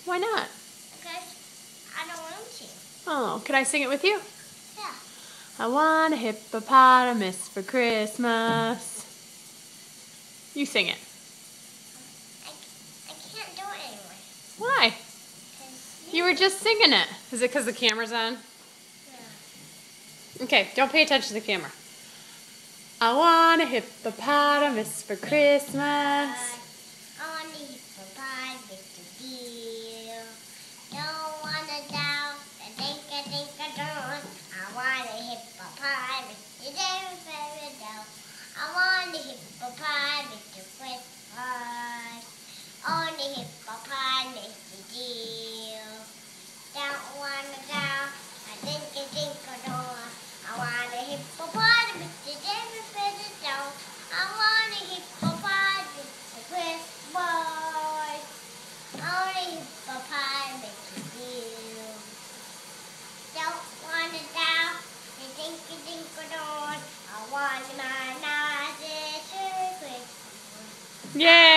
Why not? Because I don't want to. Oh, can I sing it with you? Yeah. I want a hippopotamus for Christmas. You sing it. I can't do it anymore. Why? Because You were just singing it. Is it because the camera's on? Yeah. Okay, don't pay attention to the camera. I want a hippopotamus for Christmas. I want to hippopotamus to deal. Don't want to doubt. I think I don't. I want a hippopotamus to do very well. I want a hippopotamus to Christmas. On the hippopotamus to deal. Don't want to doubt. I think I don't. I want a hippopotamus to do very well. I want a hippopotamus to Christmas. On the hippopotamus to deal. Don't want to doubt. I think I don't. I want my nose to Christmas. Yay!